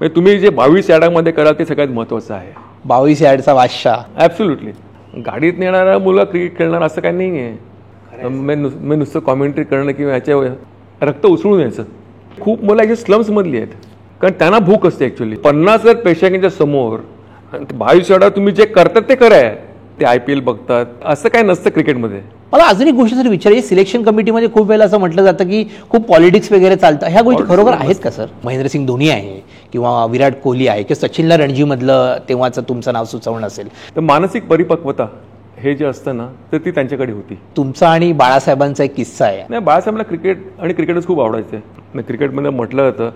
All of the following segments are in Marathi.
म्हणजे तुम्ही जे 22 यार्डामध्ये कराल ते सगळ्यात महत्त्वाचं आहे. 22 यार्डचा बादशाह. ॲब्सोल्युटली. गाडीत नेणारा मुलं क्रिकेट खेळणार असं काही नाही आहे. मी नुसतं कॉमेंट्री करणं किंवा याच्या रक्त उसळून यायचं. खूप मुलं याच्या स्लम्समधली आहेत, कारण त्यांना भूक असते ॲक्च्युली. 50,000 प्रेक्षकांच्या समोर 22 यार्डावर तुम्ही जे करतात ते कराय. ते IPL बघतात असं काय नसतं क्रिकेटमध्ये. मला अजून एक गोष्ट जर विचारायची, सिलेक्शन कमिटीमध्ये खूप वेळेला असं म्हटलं जातं की खूप पॉलिटिक्स वगैरे चालतं. ह्या गोष्टी खरोखर आहेत का सर? महेंद्रसिंग धोनी आहे किंवा विराट कोहली आहे किंवा सचिनला रणजीमधलं तेव्हाचं तुमचं नाव सुचवणं असेल तर मानसिक परिपक्वता हे जे असतं ना, तर ती त्यांच्याकडे होती. तुमचा आणि बाळासाहेबांचा एक किस्सा आहे. नाही, बाळासाहेबांना क्रिकेट आणि क्रिकेटच खूप आवडायचे. क्रिकेटमध्ये म्हटलं जातं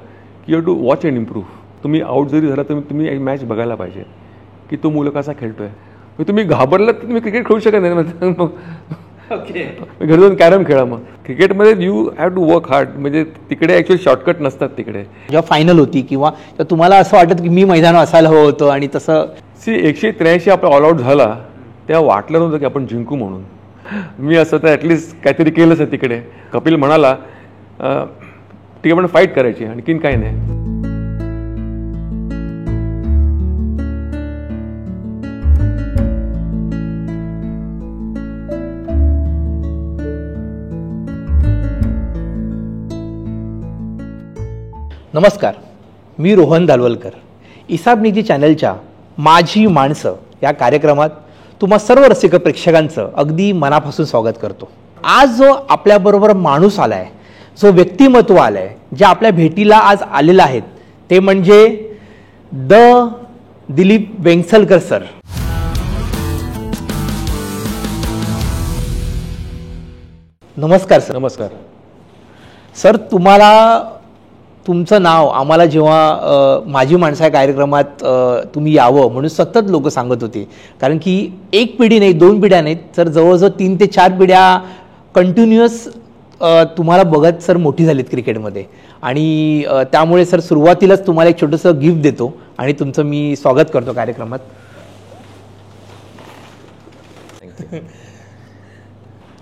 की you to watch and improve. तुम्ही आउट जरी झाला तर तुम्ही मॅच बघायला पाहिजे की तो मुलं कसा खेळतोय. तुम्ही घाबरलात तर तुम्ही क्रिकेट खेळू शकत नाही. घरी जाऊन कॅरम खेळा. मग क्रिकेटमध्ये you have to work hard. म्हणजे तिकडे ॲक्च्युअली शॉर्टकट नसतात तिकडे. जेव्हा फायनल होती किंवा तुम्हाला असं वाटत की मी मैदानावर असायला हवं होतं आणि तसं 183 आपला ऑल आउट झाला तेव्हा वाटलं नव्हतं की आपण जिंकू म्हणून. मी असं तर ॲटलिस्ट काहीतरी केलंच आहे तिकडे. कपिल म्हणाला ठीक आहे आपण फाईट करायची, आणखीन काही नाही. नमस्कार, मी रोहन दालवलकर. इसाब निधी चॅनलच्या माझी माणसं या कार्यक्रमात तुम्हा सर्व रसिक प्रेक्षकांचं अगदी मनापासून स्वागत करतो. आज जो आपल्याबरोबर माणूस आला आहे, जो व्यक्तिमत्व आलं आहे, जे आपल्या भेटीला आज आलेलं आहेत, ते म्हणजे दिलीप वेंगसलकर सर. नमस्कार सर. नमस्कार सर. तुमचं नाव आम्हाला जेव्हा माझी माणसं या कार्यक्रमात तुम्ही यावं म्हणून सतत लोक सांगत होते, कारण की एक पिढी नाही, 2 पिढ्या नाहीत सर, जवळजवळ 3 ते 4 पिढ्या कंटिन्युअस तुम्हाला बघत सर मोठी झालीत क्रिकेटमध्ये. आणि त्यामुळे सर सुरुवातीलाच तुम्हाला एक छोटंसं गिफ्ट देतो आणि तुमचं मी स्वागत करतो कार्यक्रमात.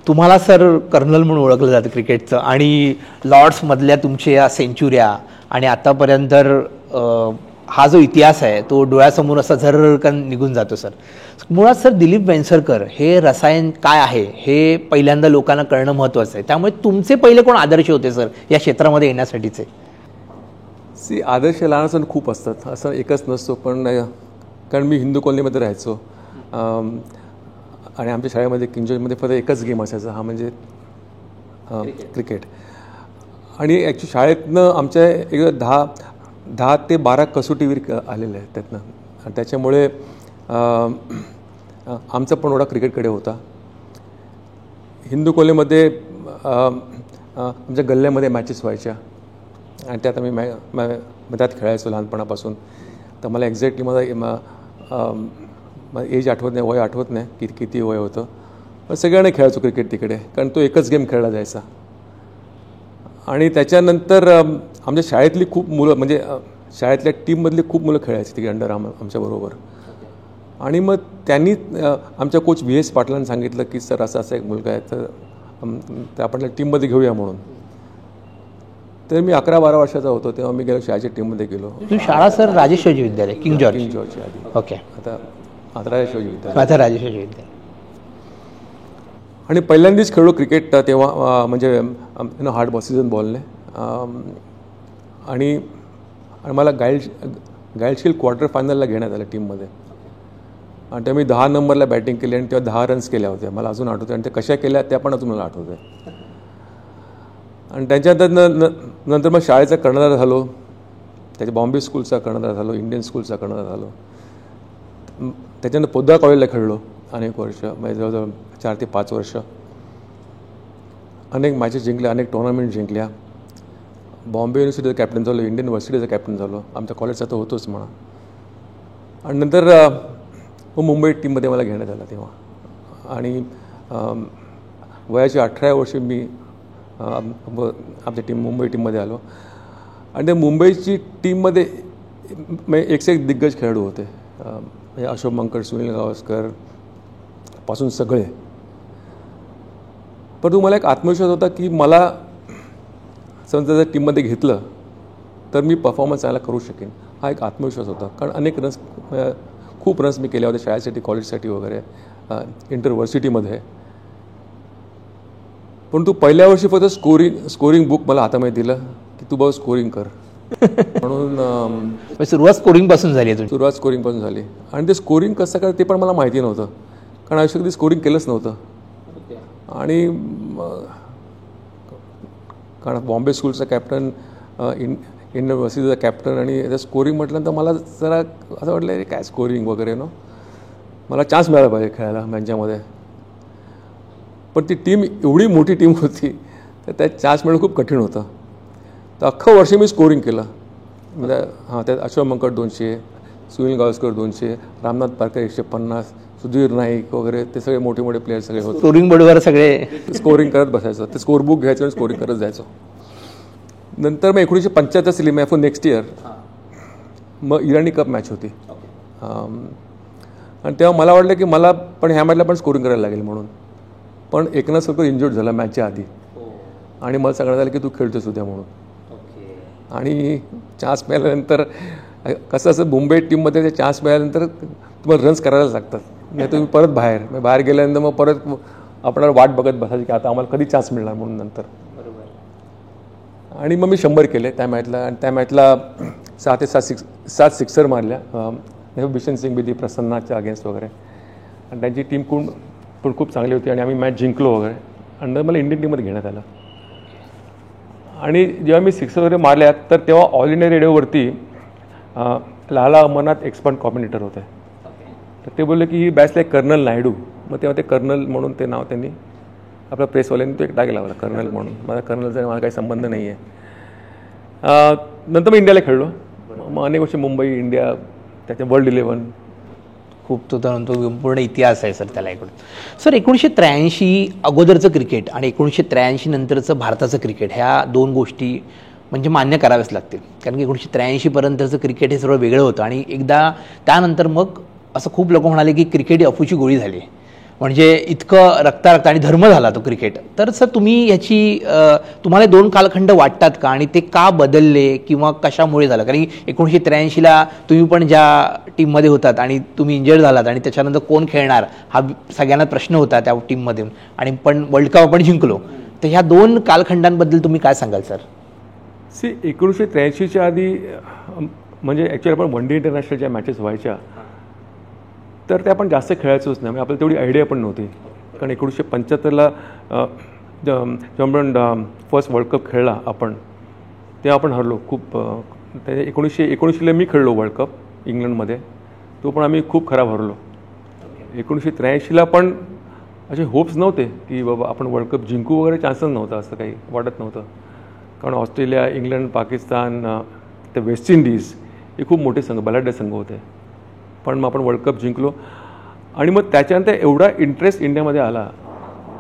तुम्हाला सर कर्नल म्हणून ओळखलं जातं क्रिकेटचं, आणि लॉर्ड्समधल्या तुमच्या सेंचुऱ्या आणि आतापर्यंत हा जो इतिहास आहे तो डोळ्यासमोर असा झरकन निघून जातो सर. मुळात सर दिलीप वेंगसरकर हे रसायन काय आहे हे पहिल्यांदा लोकांना कळणं महत्त्वाचं आहे. त्यामुळे तुमचे पहिले कोण आदर्श होते सर या क्षेत्रामध्ये येण्यासाठीचे? आदर्श लहान असताना खूप असतात, असं एकच नसतो. पण कारण मी हिंदू कॉलनीमध्ये राहायचो आणि आमच्या शाळेमध्ये किंजॉयमध्ये फक्त एकच गेम असायचा, हा म्हणजे क्रिकेट. आणि ॲक्च्युली शाळेतनं आमच्या एक 10 ते 12 कसोटीवीर आलेले आहेत त्यातनं. आणि त्याच्यामुळे आमचा पण ओढा क्रिकेटकडे होता. हिंदू कॉलनीमध्ये आमच्या गल्ल्यामध्ये मॅचेस व्हायच्या आणि त्यात आम्ही त्यात खेळायचो लहानपणापासून. तर मला एक्झॅक्टली माझा एज आठवत नाही, वय आठवत नाही किती वय होतं, पण सगळ्यांना खेळायचो क्रिकेट तिकडे, कारण तो एकच गेम खेळला जायचा. आणि त्याच्यानंतर आमच्या शाळेतली खूप मुलं, म्हणजे शाळेतल्या टीममधली खूप मुलं खेळायची तिकडे अंडर आमच्याबरोबर. आणि मग त्यांनी आमच्या कोच VS पाटलांनी सांगितलं की सर असा एक मुलगा आहे, तर आपण टीममध्ये घेऊया म्हणून. तर मी 11-12 वर्षाचा होतो तेव्हा मी गेलो शाळेच्या टीममध्ये गेलो. शाळा सर राजेश्वरी विद्यालय किंग जॉर्ज आधी. ओके. आता राजेश्वरी विद्यालय. राजेश्वरी विद्यालय. आणि पहिल्यांदाच खेळलो क्रिकेट तेव्हा, म्हणजे हार्ड सीझन बॉलने. आणि मला गाईडशील्ड क्वार्टर फायनलला घेण्यात आलं टीममध्ये. आणि तेव्हा मी 10 नंबरला बॅटिंग केली आणि तेव्हा 10 रन्स केल्या होत्या, मला अजून आठवतं. आणि ते कशा केल्या त्या पण अजून मला आठवतं आहे. आणि त्याच्यानंतर मग शाळेचा कर्णधार झालो, त्याच्या बॉम्बे स्कूलचा कर्णधार झालो, इंडियन स्कूलचा कर्णधार झालो. त्याच्यानंतर पोद्दार कॉलेजला खेळलो अनेक वर्ष, म्हणजे जवळजवळ 4 ते 5 वर्ष. अनेक मॅचेस जिंकल्या, अनेक टुर्नामेंट जिंकल्या. बॉम्बे युनिव्हर्सिटीचा कॅप्टन झालो, इंडियन युनिव्हर्सिटीचा कॅप्टन झालो, आमच्या कॉलेजचा तर होतोच म्हणा. आणि नंतर मुंबई टीममध्ये मला घेण्यात आलं तेव्हा. आणि वयाची 18 वर्षी मी आमच्या मुंबई टीममध्ये आलो. आणि त्या मुंबईची टीममध्ये एक दिग्गज खेळाडू होते, अशोक मंकर, सुनील गावस्कर पासून सगळे. परंतु मला एक आत्मविश्वास होता की मला समजा जर टीममध्ये घेतलं तर मी परफॉर्मन्स चांगला करू शकेन, हा एक आत्मविश्वास होता. कारण अनेक रन्स, खूप रन्स मी केले होते शाळेसाठी, कॉलेजसाठी वगैरे, इंटरव्हर्सिटीमध्ये. पण तू पहिल्या वर्षी फक्त स्कोरिंग बुक मला हातामध्ये दिलं की तू बाबा स्कोरिंग कर म्हणून सुरुवात स्कोरिंगपासून झाली आहे तुझी. सुरुवात स्कोरिंगपासून झाली. आणि ते स्कोरिंग कसं करायचं ते पण मला माहिती नव्हतं, कारण आयुष्यात कधी स्कोरिंग केलंच नव्हतं. आणि कारण बॉम्बे स्कूलचा कॅप्टन, युनिव्हर्सिटीचा कॅप्टन, आणि त्याचं स्कोरिंग म्हटल्यानंतर मला जरा असं वाटलं अरे काय स्कोरिंग वगैरे मला चान्स मिळाला पाहिजे खेळायला त्यांच्यामध्ये. पण ती टीम एवढी मोठी टीम होती तर त्यात चान्स मिळणं खूप कठीण होतं. तर अख्खं वर्ष मी स्कोरिंग केलं. म्हणजे त्यात अशोक मंकट 200, सुनील गावस्कर 200, रामनाथ पारकर 150, सुधीर नाईक वगैरे, ते सगळे मोठे मोठे प्लेयर सगळे होते. स्कोरिंग बोर्डवर सगळे स्कोरिंग करत बसायचं. ते स्कोर बुक घ्यायचं आणि स्कोरिंग करत जायचं. नंतर मग 1975 सेमी नेक्स्ट इयर मग इराणी कप मॅच होती. आणि तेव्हा मला वाटलं की मला पण ह्या मॅचला पण स्कोरिंग करायला लागेल म्हणून. पण एकनाथ सरकर इंजर्ड झाला मॅचच्या आधी आणि मला सांगण्यात आलं की तू खेळतोस उद्या म्हणून. आणि चान्स मिळाल्यानंतर कसं असं मुंबई टीममध्ये ते चान्स मिळाल्यानंतर तुम्हाला रन्स करायलाच लागतात, नाही तुम्ही परत बाहेर गेल्यानंतर मग परत आपल्याला वाट बघत बसायची की आता आम्हाला कधी चान्स मिळणार म्हणून नंतर. आणि मग मी 100 केले त्या मॅचला. आणि त्या मॅचला 6 ते 7 सिक्सर मारल्या बिशन सिंग बिदी प्रसन्नाच्या अगेन्स्ट वगैरे. आणि त्यांची टीम पण खूप चांगली होती आणि आम्ही मॅच जिंकलो वगैरे. आणि नंतर मला इंडियन टीममध्ये घेण्यात आलं. आणि जेव्हा मी सिक्सर वगैरे मारल्या तर तेव्हा ऑल इंडिया रेडिओवरती लाला अमरनाथ एक्सपर्ट कॉमेंटेटर होते. तर ते बोलले की ही बॅच लाईक कर्नल नायडू. मग तेव्हा ते कर्नल म्हणून ते नाव त्यांनी आपल्या प्रेसवाल्यांनी तो एक टाक लावला कर्नल म्हणून. माझा कर्नलचा मला काही संबंध नाही आहे. नंतर मग इंडियाला खेळलो. मग अनेक वर्ष मुंबई, इंडिया, त्याच्या वर्ल्ड 11 खूप तो पूर्ण इतिहास आहे सर त्याला ऐकून. सर 1983 अगोदरचं क्रिकेट आणि 1983 नंतरचं भारताचं क्रिकेट ह्या दोन गोष्टी म्हणजे मान्य कराव्याच लागतील. कारण की 1983 पर्यंतचं क्रिकेट हे सर्व वेगळं होतं आणि एकदा त्यानंतर मग असं खूप लोक म्हणाले की क्रिकेट ही अफूची गोळी झाली, म्हणजे इतकं रक्ता आणि धर्म झाला तो क्रिकेट. तर सर तुम्ही याची तुम्हाला दोन कालखंड वाटतात का आणि ते का बदलले किंवा कशामुळे झालं? कारण की 1983ला तुम्ही पण ज्या टीममध्ये होतात आणि तुम्ही इंजर्ड झालात आणि त्याच्यानंतर कोण खेळणार हा सगळ्यांना प्रश्न होता त्या टीममध्ये, आणि पण वर्ल्ड कप आपण जिंकलो. तर ह्या दोन कालखंडांबद्दल तुम्ही काय सांगाल सर? 1983च्या आधी म्हणजे ॲक्च्युली आपण वन डे इंटरनॅशनलच्या मॅचेस व्हायच्या तर ते आपण जास्त खेळायचोच नाही, म्हणजे आपल्याला तेवढी आयडिया पण नव्हती. कारण 1975ला जेव्हा आपण फर्स्ट वर्ल्ड कप खेळला आपण तेव्हा आपण हरलो खूप. 1979ला मी खेळलो वर्ल्ड कप इंग्लंडमध्ये, तो पण आम्ही खूप खराब हरलो. 1983ला पण असे होप्स नव्हते की बाबा आपण वर्ल्ड कप जिंकू वगैरे, चान्सच नव्हता, असं काही वाटत नव्हतं. कारण ऑस्ट्रेलिया, इंग्लंड, पाकिस्तान, ते वेस्ट इंडिज हे खूप मोठे संघ, बलाढ्य संघ होते. पण मग आपण वर्ल्ड कप जिंकलो. आणि मग त्याच्यानंतर एवढा इंटरेस्ट इंडियामध्ये आला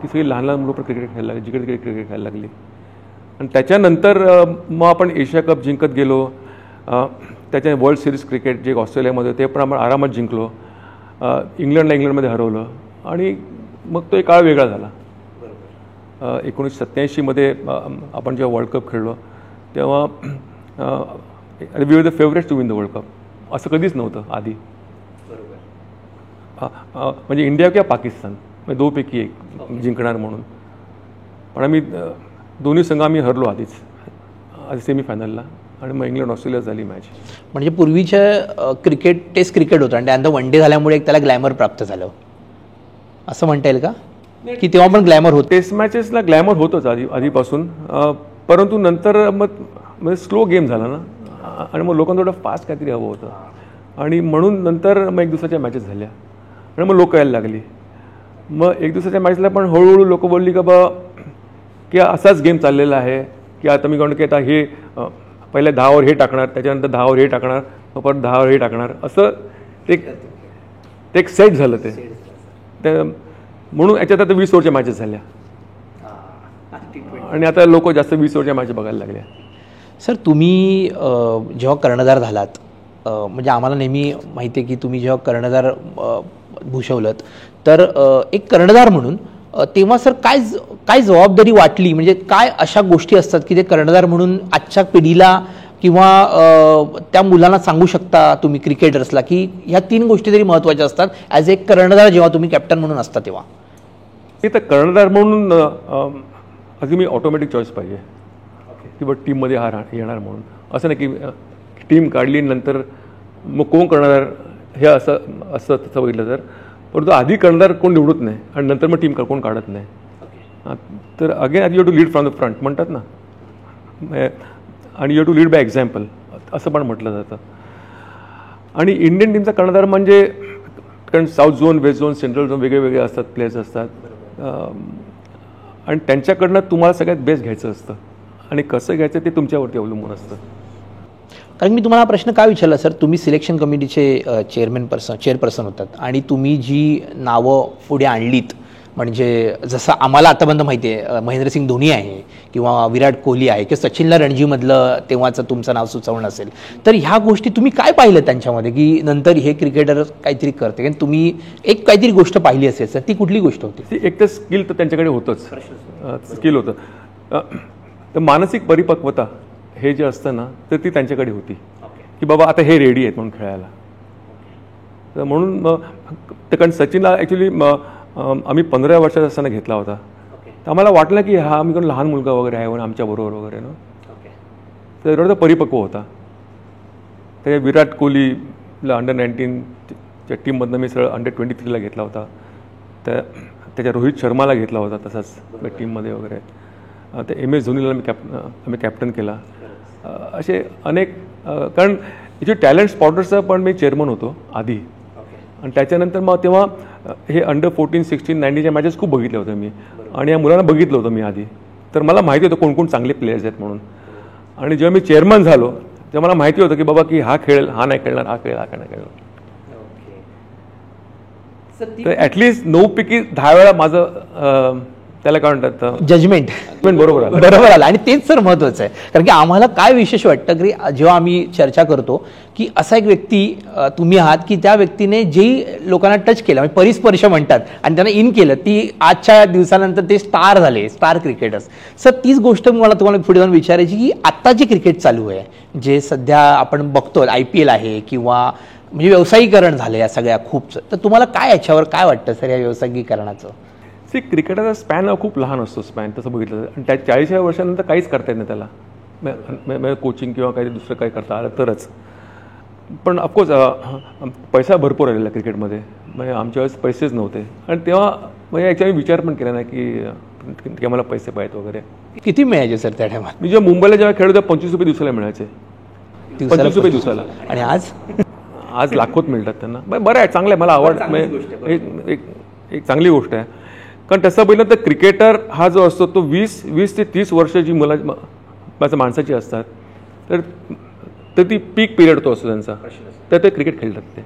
की सगळी लहान लहान मुलं पण क्रिकेट खेळायला लागली, जिकडे तिकडे क्रिकेट खेळायला लागली. आणि त्याच्यानंतर मग आपण एशिया कप जिंकत गेलो. त्याच्या वर्ल्ड सिरीज क्रिकेट जे ऑस्ट्रेलियामध्ये ते पण आपण आरामात जिंकलो. इंग्लंडमध्ये हरवलं आणि मग तो एक काळ वेगळा झाला. 1987मध्ये आपण जेव्हा वर्ल्ड कप खेळलो तेव्हा we were the favourite to win the world cup, असं कधीच नव्हतं आधी. म्हणजे इंडिया किंवा पाकिस्तान म्हणजे दोपैकी एक जिंकणार म्हणून. पण आम्ही दोन्ही संघ आम्ही हरलो आधी सेमीफायनलला. आणि मग इंग्लंड ऑस्ट्रेलिया झाली मॅच. म्हणजे पूर्वीच्या क्रिकेट टेस्ट क्रिकेट होतं आणि त्यानंतर वन डे झाल्यामुळे एक त्याला ग्लॅमर प्राप्त झालं असं म्हणता येईल का? की तेव्हा पण ग्लॅमर होतं? टेस्ट मॅचेसला ग्लॅमर होतंच आधीपासून, परंतु नंतर मग स्लो गेम झाला ना आणि मग लोकांना थोडं फास्ट काहीतरी हवं होतं. आणि म्हणून नंतर मग एक दिवसाच्या मॅचेस झाल्या आणि मग लोक यायला लागली. मग एक दिवसाच्या मॅचला पण हळूहळू लोक बोलली का बा की असाच गेम चाललेला आहे की आता मी म्हणतो की आता हे पहिल्या 10 हे टाकणार, त्याच्यानंतर 10 हे टाकणार, मग परत 10 हे टाकणार, असं ते एक सेट झालं ते. म्हणून याच्यात आता 20 ओव्हरच्या मॅचेस झाल्या आणि आता लोक जास्त 20 ओव्हरच्या मॅच बघायला लागल्या. सर तुम्ही जेव्हा कर्णधार झालात, म्हणजे आम्हाला नेहमी माहिती आहे की तुम्ही जेव्हा कर्णधार भूषवलत तर एक कर्णधार म्हणून तेव्हा सर काय जबाबदारी वाटली? म्हणजे काय अशा गोष्टी असतात की ते कर्णधार म्हणून आजच्या पिढीला किंवा त्या मुलांना सांगू शकता तुम्ही क्रिकेटर्सला की ह्या 3 गोष्टी तरी महत्त्वाच्या असतात ॲज ए कर्णधार जेव्हा तुम्ही कॅप्टन म्हणून असता तेव्हा? तर कर्णधार म्हणून अगदी मी ऑटोमॅटिक चॉईस पाहिजे की बा टीममध्ये हा येणार म्हणून. असं नाही की टीम काढली नंतर मग कोण कर्णधार हे असं तसं बघितलं तर, परंतु आधी कर्णधार कोण निवडत नाही आणि नंतर मग टीम कोण काढत नाही. तर again you have to lead from the front म्हणतात ना, आणि you have to lead by example असं पण म्हटलं जातं. आणि इंडियन टीमचा कर्णधार म्हणजे, कारण south zone, waste zone, central zone वेगळे वेगळे असतात, प्लेयर्स असतात, आणि त्यांच्याकडनं तुम्हाला सगळ्यात बेस्ट घ्यायचं असतं आणि कसं घ्यायचं ते तुमच्यावरती अवलंबून असतं. कारण मी तुम्हाला प्रश्न का विचारला सर, तुम्ही सिलेक्शन कमिटीचे चेअरपर्सन होतात आणि तुम्ही जी नावं पुढे आणलीत, म्हणजे जसं आम्हाला आतापर्यंत माहिती आहे महेंद्रसिंग धोनी आहे किंवा विराट कोहली आहे किंवा सचिनला रणजीमधलं तेव्हाचं तुमचं नाव सुचवणं असेल, तर ह्या गोष्टी तुम्ही काय पाहिलं त्यांच्यामध्ये की नंतर हे क्रिकेटर काहीतरी करते? कारण तुम्ही एक काहीतरी गोष्ट पाहिली असेल सर, ती कुठली गोष्ट होती? ती एक तर स्किल तर त्यांच्याकडे होतंच, स्किल होतं. तर मानसिक परिपक्वता हे जे असतं ना, तर ती त्यांच्याकडे होती की बाबा आता हे रेडी आहेत म्हणून खेळायला. तर म्हणून तर कारण सचिनला ॲक्च्युली आम्ही 15 वर्षाचा असताना घेतला होता, तर आम्हाला वाटलं की हा आम्ही कोण लहान मुलगा वगैरे आहे म्हणून आमच्याबरोबर वगैरे ना, तर एवढा तो परिपक्व होता. त्या विराट कोहलीला अंडर-19च्या टीममधनं मी सरळ अंडर-23ला घेतला होता. त्याच्या रोहित शर्माला घेतला होता तसाच टीममध्ये वगैरे. त्या MS धोनीला आम्ही कॅप्टन केला. असे अनेक, कारण याचे टॅलेंट स्पॉटर्सचा पण मी चेअरमन होतो आधी, आणि त्याच्यानंतर मग तेव्हा हे अंडर-14, 16, 19च्या मॅचेस खूप बघितल्या होत्या मी, आणि या मुलांना बघितलं होतं मी आधी, तर मला माहिती होतं कोण कोण चांगले प्लेयर्स आहेत म्हणून. आणि जेव्हा मी चेअरमन झालो तेव्हा मला माहिती होतं की बाबा की हा खेळेल, हा नाही खेळणार, हा खेळेल, हा नाही खेळणार. तर ॲटलिस्ट 9 पैकी 10 वेळा माझं त्याला काय म्हणतात जजमेंट बरोबर आलं. आणि तेच सर महत्त्वाचं आहे, कारण की आम्हाला काय विशेष वाटतं की जेव्हा आम्ही चर्चा करतो की असा एक व्यक्ती तुम्ही आहात की त्या व्यक्तीने जे लोकांना टच केलं, म्हणजे परिस्पर्श म्हणतात, आणि त्यांना इन केलं, ती आजच्या दिवसानंतर ते स्टार झाले, स्टार क्रिकेटर्स. सर तीच गोष्ट मला तुम्हाला पुढे जाऊन विचारायची की आत्ता जे क्रिकेट चालू आहे, जे सध्या आपण बघतो IPL आहे किंवा म्हणजे व्यावसायिकरण झालं या सगळ्या खूपच, तर तुम्हाला काय याच्यावर काय वाटतं सर या व्यावसायिकरणाचं? क्रिकेटचा स्पॅन हा खूप लहान असतो स्पॅन तसं बघितलं, आणि त्या 40व्या वर्षानंतर काहीच करता येत नाही त्याला, म्हणजे कोचिंग किंवा काही दुसरं काही करता आलं तरच. पण ऑफकोर्स पैसा भरपूर आलेला क्रिकेटमध्ये, म्हणजे आमच्या वेळेस पैसेच नव्हते, आणि तेव्हा म्हणजे याच्यावर विचार पण केला नाही की आम्हाला पैसे पाहिजेत वगैरे. किती मिळायचे सर त्या टायमात? मी जेव्हा मुंबईला जेव्हा खेळलो तेव्हा 25 रुपये दिवसाला मिळायचे, 25 रुपये दिवसाला. आणि आज लाखोत मिळतात त्यांना. बरं आहे, चांगलं आहे, मला आवड, एक चांगली गोष्ट आहे. कारण तसं पहिलं तर क्रिकेटर हा जो असतो तो 20 ते 30 वर्ष जी माझ्या माणसाची असतात, तर ती पीक पिरियड तो असतो त्यांचा, तर ते क्रिकेट खेळतात. ते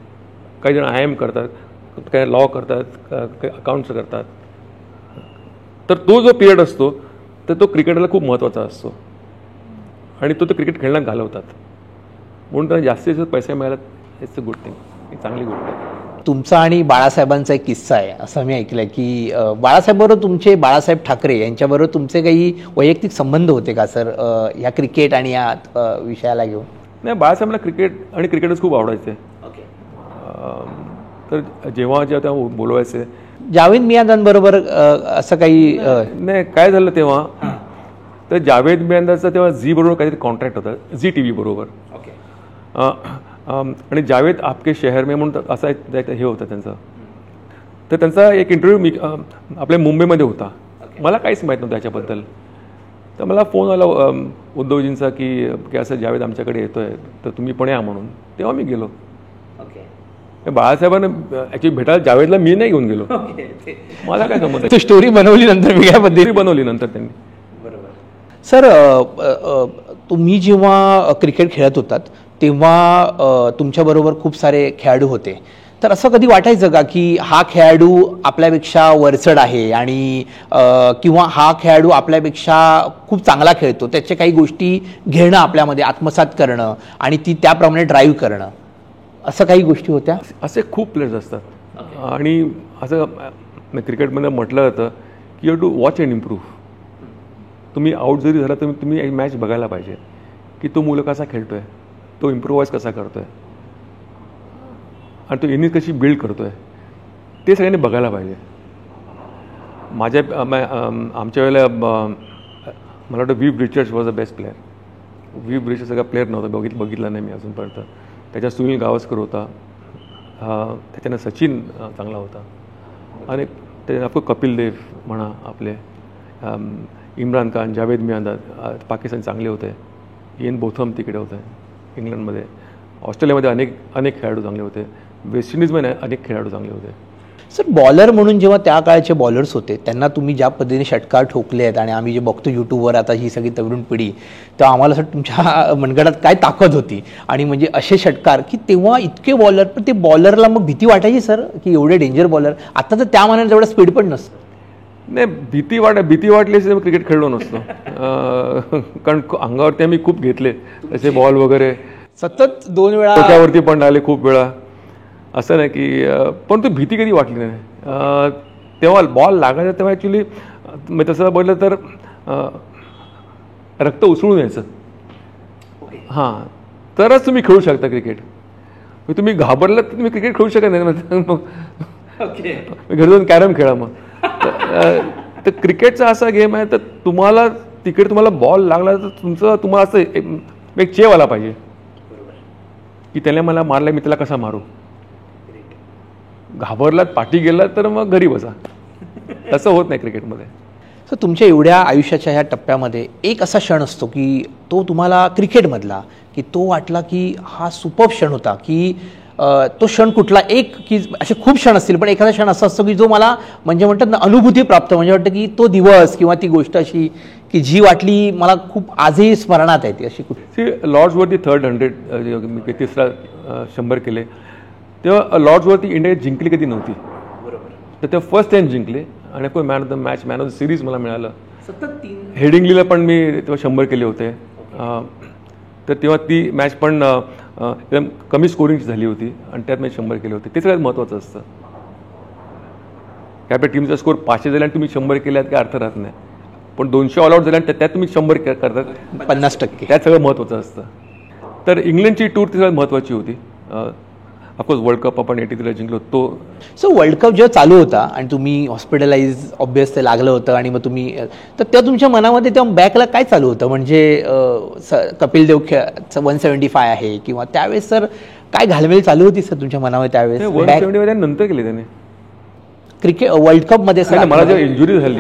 काही जण IIM करतात, काही लॉ करतात, काही अकाउंट्स करतात. तर तो जो पिरियड असतो तर तो क्रिकेटरला खूप महत्त्वाचा असतो, आणि तो क्रिकेट खेळण्यात घालवतात, म्हणून त्यांना जास्तीत जास्त पैसे मिळाला. इट्स अ गुड थिंग, एक चांगली गोष्ट आहे. तुमचा आणि बाळासाहेबांचा एक किस्सा आहे असं मी ऐकलं की बाळासाहेब ठाकरे यांच्याबरोबर तुमचे काही वैयक्तिक संबंध होते का सर ह्या क्रिकेट आणि या विषयाला घेऊन? नाही, बाळासाहेबला क्रिकेट आणि क्रिकेटच खूप आवडायचे. तर जेव्हा बोलवायचे जावेद मियांदांबरोबर असं काही नाही. काय झालं तेव्हा, तर जावेद मियांदाचा तेव्हा झी बरोबर काहीतरी कॉन्ट्रॅक्ट होता, झी TV बरोबर. आणि जावेद आपके शहर में म्हणून असा हे होतं त्यांचं. तर त्यांचा एक इंटरव्ह्यू आपल्या मुंबईमध्ये होता. मला काहीच माहीत नव्हतं त्याच्याबद्दल. तर मला फोन आला उद्धवजींचा की असं जावेद आमच्याकडे येतोय, तर तुम्ही पण या म्हणून. तेव्हा मी गेलो. बाळासाहेबांना ॲक्च्युली भेटायला जावेदला मी नाही घेऊन गेलो, मला काय संबंध. स्टोरी बनवली नंतर, वेगळ्या पद्धतीने बनवली नंतर त्यांनी. सर तुम्ही जेव्हा क्रिकेट खेळत होतात तेव्हा तुमच्याबरोबर खूप सारे खेळाडू होते, तर असं कधी वाटायचं का की हा खेळाडू आपल्यापेक्षा वरचढ आहे आणि किंवा हा खेळाडू आपल्यापेक्षा खूप चांगला खेळतो, त्याच्या काही गोष्टी घेणं, आपल्यामध्ये आत्मसात करणं आणि ती त्याप्रमाणे ड्राईव्ह करणं, असं काही गोष्टी होत्या? असे खूप प्लेयर्स असतात. आणि असं क्रिकेटमध्ये म्हटलं जातं की you have to watch and improve. तुम्ही आउट जरी झाला तर तुम्ही मॅच बघायला पाहिजे की तो मुलं कसा खेळतो आहे, तो इम्प्रोवाइज कसा करतो आहे आणि तो इनिंग कशी बिल्ड करतो आहे, ते सगळ्यांनी बघायला पाहिजे. आमच्या वेळेला मला वाटतं V Richards was the best player. V Richards सगळा प्लेअर नव्हता, बघितला नाही मी अजूनपर्यंत. त्याच्यात सुनील गावस्कर होता, त्याच्यानं सचिन चांगला होता आणि त्याच्यानं आपलं कपिल देव म्हणा, आपले इम्रान खान, जावेद मियांदाद, पाकिस्तान चांगले होते. इयन बोथम तिकडे होते इंग्लंडमध्ये. ऑस्ट्रेलियामध्ये अनेक खेळाडू चांगले होते. वेस्ट इंडिजमध्ये अनेक खेळाडू चांगले होते. सर, बॉलर म्हणून जेव्हा त्या काळचे बॉलर्स होते त्यांना तुम्ही ज्या पद्धतीने षटकार ठोकले आहेत आणि आम्ही जे बघतो यूट्यूबवर आता ही सगळी तरुण पिढी, तेव्हा आम्हाला असं तुमच्या मनगटात काय ताकद होती आणि म्हणजे असे षटकार की तेव्हा इतके बॉलर, पण ते बॉलरला मग भीती वाटायची सर की एवढे डेंजर बॉलर. आता तर त्या मानाने तेवढा स्पीड पण नसतं. नाही, भीती वाटली असेल क्रिकेट खेळलो नसतो. कारण अंगावरती आम्ही खूप घेतले तसे बॉल वगैरे, सतत 2 वेळा डोक्यावरती पण आले खूप वेळा. असं नाही की, पण तो भीती कधी वाटली नाही. तेव्हा बॉल लागायचा तेव्हा ॲक्च्युली तसं बोललं तर रक्त उसळून यायचं. हां, तरच तुम्ही खेळू शकता क्रिकेट. तुम्ही घाबरलात तर तुम्ही क्रिकेट खेळू शकत नाही. मग घरी जाऊन कॅरम खेळा. मग तर क्रिकेटचा असा गेम आहे, तर तुम्हाला तिकडे तुम्हाला बॉल लागला तर तुम्हाला असं एक चेव आला पाहिजे की त्याने मला मारला, मी त्याला कसा मारू. घाबरलात, पाठी गेलात तर मग घरी बसा. तसं होत नाही क्रिकेटमध्ये. तर तुमच्या एवढ्या आयुष्याच्या ह्या टप्प्यामध्ये एक असा क्षण असतो की तो तुम्हाला क्रिकेटमधला की तो वाटला की हा सुपर क्षण होता, की तो क्षण कुठला एक, की असे खूप क्षण असतील पण एखादा क्षण असा असतो की जो मला म्हणजे म्हणतात ना अनुभूती प्राप्त, म्हणजे वाटतं की तो दिवस किंवा ती गोष्ट अशी की जी वाटली मला खूप आजही स्मरणात आहे ती अशी कुठे. लॉर्ड्सवरती 300 मी तिसरा 100 केले तेव्हा लॉर्ड्सवरती इंडिया जिंकली कधी नव्हती. तर तेव्हा फर्स्ट टाइम जिंकले आणि कोण man of the match, man of the series मला मिळालं. हेडिंग्लीला पण मी तेव्हा 100 केले होते. तर तेव्हा ती मॅच पण एकदम कमी स्कोरिंग झाली होती आणि त्यात मी 100 केले होते. ते सगळ्यात महत्त्वाचं असतं की आपल्या टीमचा स्कोर 500 झाला आणि तुम्ही 100 केल्यात काय अर्थ राहत नाही. पण 200 ऑल आउट झाले आणि त्यात तुम्ही 100 करतात 50%, त्यात सगळं महत्त्वाचं असतं. तर इंग्लंडची टूर ती सगळ्यात महत्त्वाची होती. ऑफकोर्स वर्ल्ड कप आपण 83ला जिंकलो तो. सो वर्ल्ड कप जेव्हा चालू होता आणि तुम्ही हॉस्पिटलाइज ऑब्वियस ते लागलं होतं आणि मग तुम्ही, तर तेव्हा तुमच्या मनामध्ये तेव्हा बॅकला काय चालू होतं, म्हणजे कपिल देव 175 आहे किंवा त्यावेळेस सर काय घालमेल चालू होती सर तुमच्या मनामध्ये त्यावेळेस. 175 नंतर केले त्याने क्रिकेट वर्ल्ड कप मध्ये. मला जेव्हा इंजुरी झाली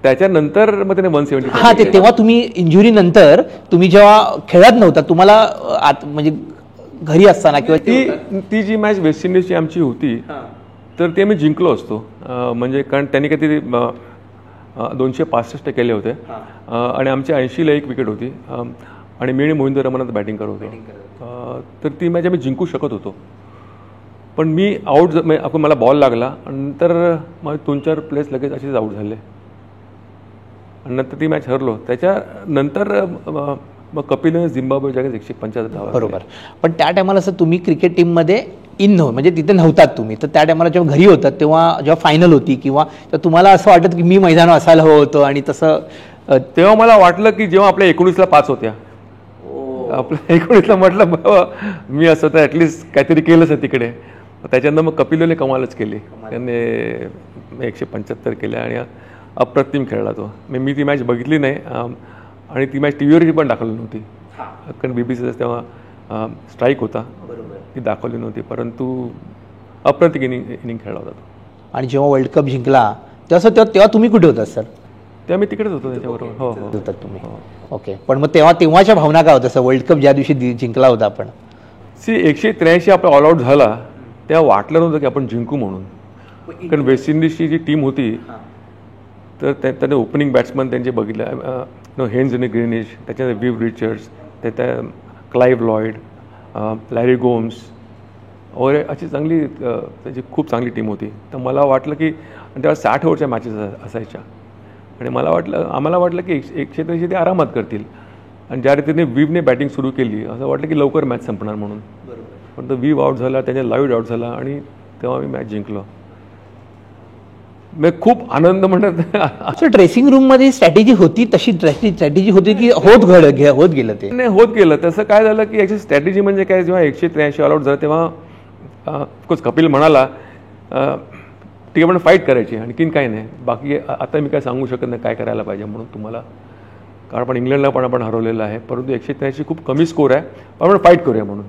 त्याच्यानंतर मग त्याने 175. हां, ते तेव्हा तुम्ही इंजुरी नंतर तुम्ही जेव्हा खेळत नव्हता तुम्हाला म्हणजे घरी असताना किंवा ती जी मॅच वेस्ट इंडिजची आमची होती तर ती आम्ही जिंकलो असतो. म्हणजे कारण त्यांनी काहीतरी 265 केले होते आणि आमच्या 80ला 1 विकेट होती आणि मी आणि मोहिंदर रमनाथ बॅटिंग करत होतो. तर ती मॅच आम्ही जिंकू शकत होतो. पण मी आऊट, आपण मला बॉल लागला आणि नंतर मग 2-4 प्लेयर्स लगेच असेच आऊट झाले आणि नंतर ती मॅच हरलो. त्याच्यानंतर मग कपिलने झिम्बाब्वे जागेत 175 धावा. बरोबर. पण त्या टायमाला असं तुम्ही क्रिकेट टीममध्ये म्हणजे तिथे नव्हतात तुम्ही, तर त्या टायमाला जेव्हा घरी होतात तेव्हा जेव्हा फायनल होती किंवा तुम्हाला असं वाटत की मी मैदानावर असायला हवं होतं आणि तसं तेव्हा मला वाटलं की जेव्हा आपल्या 19ला 5 होत्या, आपल्या 19ला म्हटलं बाबा मी असं तर ॲटलिस्ट काहीतरी केलंच आहे तिकडे. त्याच्यानंतर मग कपिलने कमालच केली. त्याने 175 केल्या आणि अप्रतिम खेळला तो. मी ती मॅच बघितली नाही आणि ती मॅच टीव्हीवरही पण दाखवली नव्हती कारण बीबीसीचा तेव्हा स्ट्राईक होता, ती दाखवली नव्हती. परंतु अप्रतिम इनिंग खेळला होता तो. आणि जेव्हा वर्ल्ड कप जिंकला तेव्हा तुम्ही कुठे होतात सर? तेव्हा मी तिकडेच होतो त्याच्याबरोबर. हो होतात तुम्ही. ओके. पण मग तेव्हाच्या भावना काय होत्या सर वर्ल्ड कप ज्या दिवशी जिंकला होता आपण? 183 आपला ऑल आउट झाला तेव्हा वाटलं नव्हतं की आपण जिंकू म्हणून. कारण वेस्ट इंडिजची जी टीम होती तर त्याने ओपनिंग बॅट्समन त्यांचे बघितलं, हेन्स आणि ग्रीनिश, त्याच्यानंतर व्ही रिचर्ड्स, त्याच्या क्लाइव्ह लॉयड, लॅरी गोम्स वगैरे अशी चांगली त्याची खूप चांगली टीम होती. तर मला वाटलं की तेव्हा 60 ओव्हरच्या मॅचेस असायच्या आणि आम्हाला वाटलं की 183 ते आरामात करतील. आणि ज्या रीतीने व्हीवने बॅटिंग सुरू केली असं वाटलं की लवकर मॅच संपणार म्हणून. पण तो व्हीव आउट झाला, त्याच्या लाईव्ह आउट झाला आणि तेव्हा मी मॅच जिंकलो. म्हणजे खूप आनंद म्हणतात. सर ड्रेसिंग रूममध्ये स्ट्रॅटेजी होती, तशी स्ट्रॅटेजी होती की होत गेलं ते? नाही, होत गेलं. तसं काय झालं की याची स्ट्रॅटेजी म्हणजे काय, जेव्हा 183 ऑल आउट झालं तेव्हा ऑफकोर्स कपिल म्हणाला ठीक आहे पण फाईट करायची, आणखीन काही नाही. बाकी आता मी काय सांगू शकत नाही काय करायला पाहिजे म्हणून तुम्हाला, कारण आपण इंग्लंडला पण आपण हरवलेलं आहे. परंतु 183 खूप कमी स्कोर आहे, पण आपण फाईट करूया म्हणून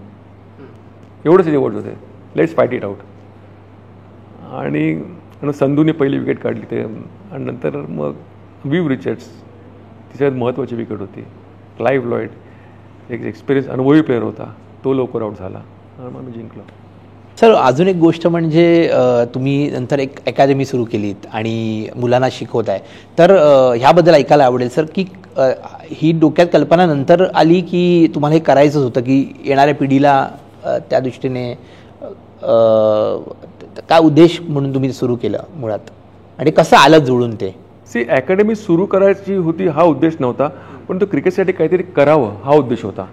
एवढंच त्याचे वर्ड्स होते, लेट्स फाईट इट आउट. आणि संधूने पहिली विकेट काढली ते, आणि नंतर मग विव रिचर्ड्स तिच्यात महत्त्वाची विकेट होती. क्लाइव्ह लॉयड एक एक्सपिरियन्स अनुभवी प्लेअर होता, तो लवकर आउट झाला आणि मग मी जिंकलो. सर अजून एक गोष्ट म्हणजे तुम्ही नंतर एक अकॅडमी सुरू केलीत आणि मुलांना शिकवत आहे, तर ह्याबद्दल ऐकायला आवडेल सर की ही डोक्यात कल्पना नंतर आली की तुम्हाला हे करायचंच होतं, की येणाऱ्या पिढीला त्या दृष्टीने काय उद्देश म्हणून तुम्ही सुरू केलं मुळात, आणि कसं आलं जुळून ते? अकॅडमी सुरू करायची होती हा उद्देश नव्हता, पण तो क्रिकेटसाठी काहीतरी करावं हा उद्देश होता.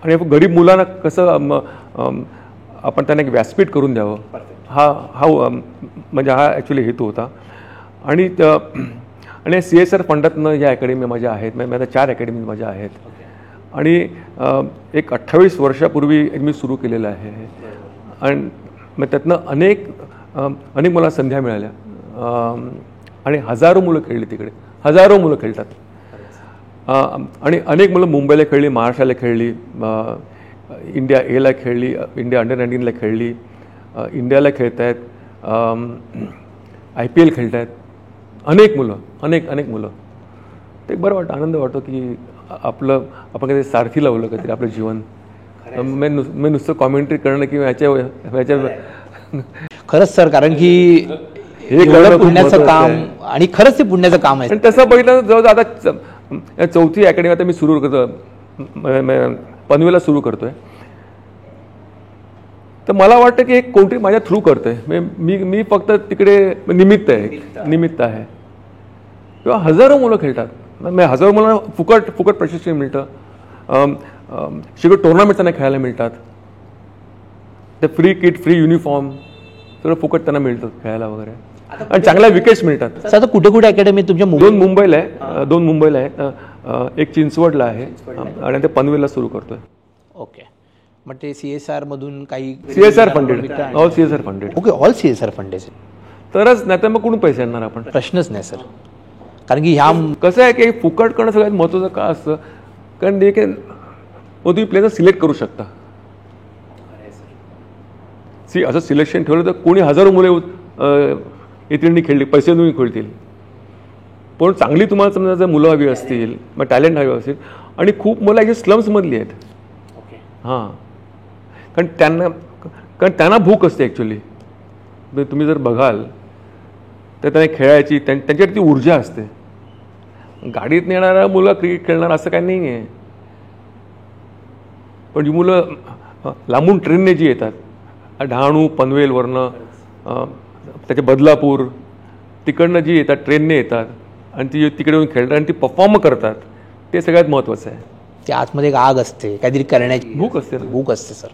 आणि गरीब मुलांना कसं आपण त्यांना एक व्यासपीठ करून द्यावं हा म्हणजे हा ॲक्च्युली हेतू होता. आणि CSR फंडातनं या अकॅडमी माझ्या आहेत, म्हणजे आता 4 अकॅडमी माझ्या आहेत. आणि एक 28 वर्षापूर्वी मी सुरू केलेलं आहे, आणि मग त्यातनं अनेक मला संध्या मिळाल्या, आणि हजारो मुलं खेळली तिकडे, हजारो मुलं खेळतात. आणि अनेक मुलं मुंबईला खेळली, महाराष्ट्राला खेळली, इंडिया एला खेळली, इंडिया अंडर-19ला खेळली, इंडियाला खेळत आहेत, IPL खेळत आहेत. अनेक मुलं. ते बरं वाटतं, आनंद वाटतो की आपण काहीतरी सारथी लावलं काहीतरी आपलं जीवन. मी नुसतं कॉमेंट्री करणं किंवा ह्याच्या खरंच सर, कारण की हे पुण्याचं काम, आणि खरंच ते पुण्याचं काम आहे. आणि तसं बघितलं तर जवळ आता 4थी अकॅडमी आता मी सुरू करतो, पनवेलला सुरू करतोय. तर मला वाटतं की एक कोणतरी माझ्या थ्रू करतंय, मी फक्त तिकडे निमित्त आहे. किंवा हजारो मुलं खेळतात, हजारो मुलांना फुकट प्रशिक्षण मिळतं, सगळं टुर्नामेंट त्यांना खेळायला मिळतात, ते फ्री किट, फ्री युनिफॉर्म सगळं फुकट त्यांना मिळतं खेळायला वगैरे, आणि चांगल्या विकेट्स मिळतात. आता कुठे अकॅडमी तुमच्या? 2 मुंबईला आहे, एक चिंचवडला आहे, आणि ते पनवेलला सुरू करतोय. ओके, मग ते CSR मधून काही CSR funded, all CSR funded. Okay, all CSR funded. तरच, नाही तर मग कुठून पैसे आणणार आपण? प्रश्नच नाही सर, कारण की ह्या कसं आहे की फुकट करणं सगळ्यात महत्त्वाचं का असतं, कारण मग तुम्ही प्लेयर सिलेक्ट करू शकता. असं सिलेक्शन ठेवलं तर कोणी हजारो मुले येतील, खेळली, पैसे देऊन खेळतील. पण चांगली तुम्हाला समजा जर मुलं हवी असतील, मग टॅलेंट हवी असतील, आणि खूप मुलं अशी स्लम्समधली आहेत. हां, कारण त्यांना भूक असते ॲक्च्युली. तुम्ही जर बघाल तर त्यांना खेळायची, त्यांच्याकडे ती ऊर्जा असते. गाडीत नेणारा मुलं क्रिकेट खेळणार असं काही नाही आहे, पण जी मुलं लांबून ट्रेनने जी येतात, डहाणू पनवेलवरनं, त्याच्या बदलापूर तिकडनं जी येतात, ट्रेनने येतात, आणि ती तिकडे येऊन खेळतात आणि ती परफॉर्म करतात, ते सगळ्यात महत्त्वाचं आहे. त्या आतमध्ये एक आग असते, काहीतरी करण्याची भूक असते सर.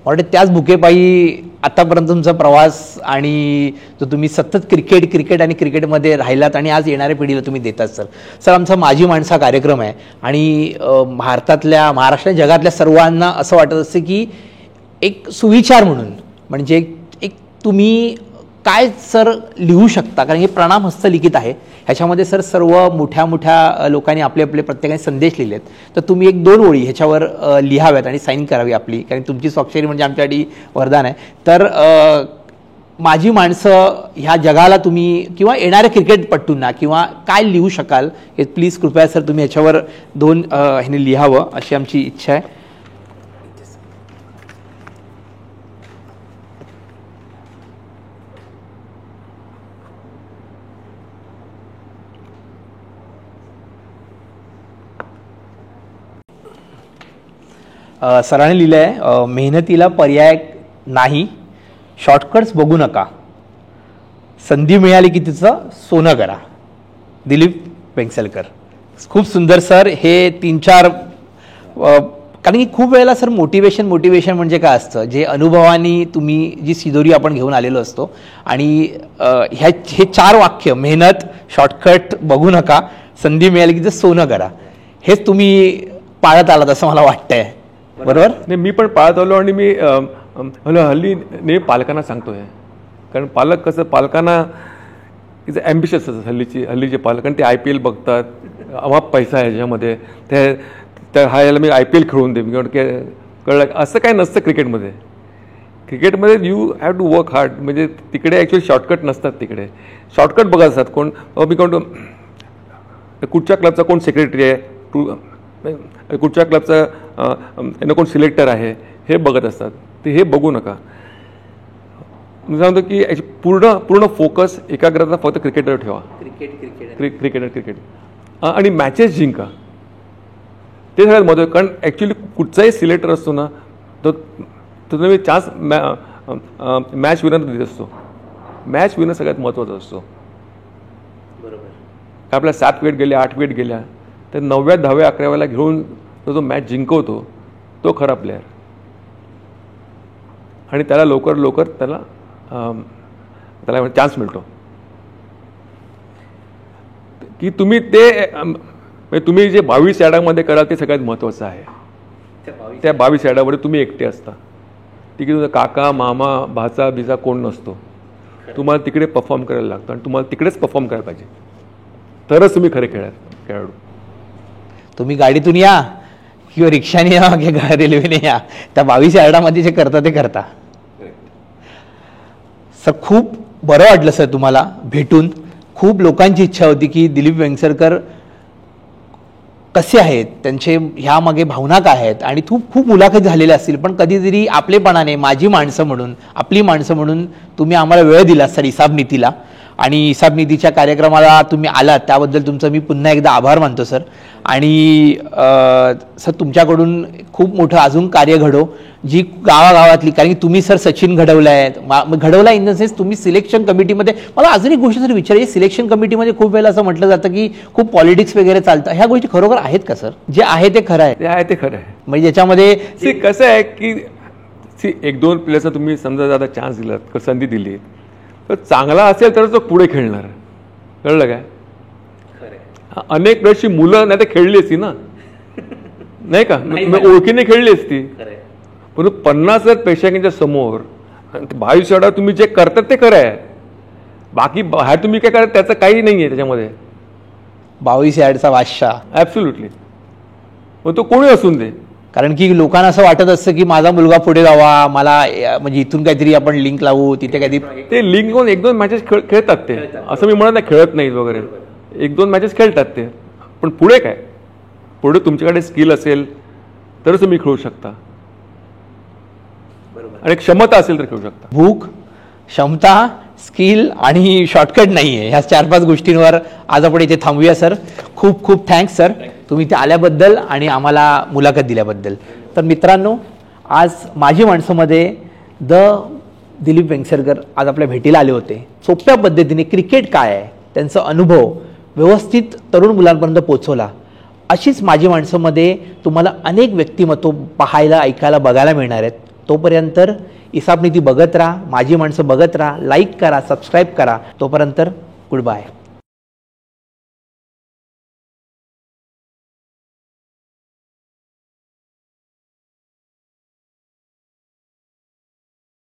वाटतं त्याच भुकेपायी आतापर्यंत तुमचा प्रवास, आणि जो तुम्ही सतत क्रिकेट आणि क्रिकेटमध्ये राहिलात, आणि आज येणाऱ्या पिढीला तुम्ही देतात सर. आमचा माझी माणसा कार्यक्रम आहे, आणि महाराष्ट्र जगातल्या सर्वांना असं वाटत असते की एक सुविचार म्हणून, म्हणजे एक तुम्ही काय सर लिहू शकता, कारण हे प्रणाम हस्तलिखित आहे, ह्याच्यामध्ये सर सर्व मोठ्या लोकांनी आपले प्रत्येकाने संदेश लिहिलेत. तर तुम्ही 1-2 ओळी ह्याच्यावर लिहाव्यात आणि साईन करावी आपली, कारण तुमची स्वाक्षरी म्हणजे आमच्यासाठी वरदान आहे. तर माझी माणसं ह्या जगाला तुम्ही किंवा येणाऱ्या क्रिकेटपटूंना किंवा काय लिहू शकाल हे प्लीज कृपया सर तुम्ही ह्याच्यावर 2 ह्याने लिहावं अशी आमची इच्छा आहे. सरांनी लिहिलं आहे, मेहनतीला पर्याय नाही, शॉर्टकट्स बघू नका, संधी मिळाली की तिचं सोनं करा. दिलीप वेंगसलकर. खूप सुंदर सर. हे 3-4 कारण की खूप वेळेला सर मोटिवेशन म्हणजे काय असतं, जे अनुभवानी तुम्ही जी सिदोरी आपण घेऊन आलेलो असतो आणि हे 4 वाक्य, मेहनत, शॉर्टकट बघू नका, संधी मिळाली की सोनं करा, हेच तुम्ही पाळत आलात असं मला वाटतंय, बरोबर? नाही, मी पण पाळत आलो आणि मी हल्ली नेहमी पालकांना सांगतोय, कारण पालक कसं, पालकांना इज ॲम्बिशियस असतात हल्लीचे पालक, आणि ते IPL बघतात, अमाप पैसा आहे ह्याच्यामध्ये, त्या हा याला मी IPL खेळून दे, कळलं? असं काय नसतं क्रिकेटमध्ये you have to work hard. म्हणजे तिकडे ॲक्च्युअली शॉर्टकट नसतात, तिकडे शॉर्टकट बघत असतात. मी कुठच्या क्लबचा कोण सेक्रेटरी आहे, कुठच्या क्लबचा कोण सिलेक्टर आहे, हे बघत असतात. ते हे बघू नका. मी सांगतो की पूर्ण फोकस, एकाग्रता फक्त क्रिकेटवर ठेवा. क्रिकेट आणि मॅचेस जिंका, ते सगळ्यात महत्त्वाचं. कारण ॲक्च्युली कुठचाही सिलेक्टर असतो ना, तो तुम्ही चान्स मॅच विनर देत असतो. मॅच विनर सगळ्यात महत्त्वाचा असतो. बरोबर. आपल्या 7 विकेट गेल्या, 8 विकेट गेल्या, तर 9व्या, 10व्या, 11व्याला घेऊन जो मॅच जिंकवतो, तो खरा प्लेअर. आणि त्याला लवकर त्याला चान्स मिळतो. की तुम्ही तुम्ही जे 22 यार्डामध्ये कराल ते सगळ्यात महत्त्वाचं आहे. त्या 22 यार्डामध्ये तुम्ही एकटे असता. तिकडे तुझा काका, मामा, भाचा, बिजा कोण नसतो. तुम्हाला तिकडे परफॉर्म करायला लागतं आणि तुम्हाला तिकडेच परफॉर्म करायला पाहिजे, तरच तुम्ही खरे खेळाडू. तुम्ही गाडीतून या किंवा रिक्षाने या किंवा रेल्वेने या, त्या 22 यार्डामध्ये जे करता ते करता. सर खूप बरं वाटलं सर तुम्हाला भेटून. खूप लोकांची इच्छा होती की दिलीप वेंगसरकर कसे आहेत, त्यांचे ह्यामागे भावना काय आहेत, आणि खूप मुलाखत झालेल्या असतील, पण कधीतरी आपलेपणाने माझी माणसं म्हणून, आपली माणसं म्हणून तुम्ही आम्हाला वेळ दिला सर हिसाब नीतीला, आणि हिसाब नीतीच्या कार्यक्रमाला तुम्ही आलात त्याबद्दल तुमचं मी पुन्हा एकदा आभार मानतो सर. आणि सर तुमच्याकडून खूप मोठं अजून कार्य घडो, जी गावागावातली, कारण की तुम्ही सर सचिन घडवला इन द सेन्स तुम्ही सिलेक्शन कमिटीमध्ये. मला अजून एक गोष्ट सर विचारायची, सिलेक्शन कमिटीमध्ये खूप वेळेला असं म्हटलं जातं की खूप पॉलिटिक्स वगैरे चालतं, ह्या गोष्टी खरोखर आहेत का सर? जे आहे ते खरं आहे? ते आहे ते खरं आहे. म्हणजे ज्याच्यामध्ये कसं आहे की 1-2 प्लेयर्सना तुम्ही समजा आता चान्स दिलात, संधी दिली, तर चांगला असेल तर तो पुढे खेळणार. कळलं काय? अनेक वर्षी मुलं नाही तर खेळली असती ना, नाही का, ओळखीने खेळली असती. परंतु 50,000 प्रेक्षकांच्या समोर 22 यार्डावर तुम्ही जे करतात ते खरं आहे. बाकी बाहेर तुम्ही काय करत त्याचं काही नाही आहे त्याच्यामध्ये. 22 यार्डचा बादशाह, ॲब्सोल्युटली. मग तो कोणी असून दे. कारण की लोकांना असं वाटत असतं की माझा मुलगा पुढे जावा, मला म्हणजे इथून काहीतरी आपण लिंक लावू, तिथे काहीतरी ते लिंक होऊन 1-2 मॅचेस खेळतात ते, असं मी म्हणत नाही खेळत नाहीत वगैरे. 1-2 मॅचेस खेळतात ते, पण पुढे काय? पुढे तुमच्याकडे स्किल असेल तरच तुम्ही खेळू शकता, आणि क्षमता असेल तर खेळू शकता. भूक, क्षमता, स्किल आणि शॉर्टकट नाही आहे, ह्या 4-5 गोष्टींवर आज आपण इथे थांबूया सर. खूप खूप थँक्स सर, तुम्ही इथे आल्याबद्दल आणि आम्हाला मुलाखत दिल्याबद्दल. तर मित्रांनो, आज माझी माणसामध्ये दिलीप वेंगसरकर आज आपल्या भेटीला आले होते. सोप्या पद्धतीने क्रिकेट काय आहे, त्यांचा अनुभव व्यवस्थित तरुण मुलांपर्यंत पोहोचवला. अशीच माझी माणसामध्ये तुम्हाला अनेक व्यक्तिमत्व पाहायला, ऐकायला, बघायला मिळणार आहेत. तोपर्यंत हिसाब नीती बघत राहा, माझी माणसं बघत राहा, लाईक करा, सबस्क्राईब करा. तोपर्यंत गुड बाय.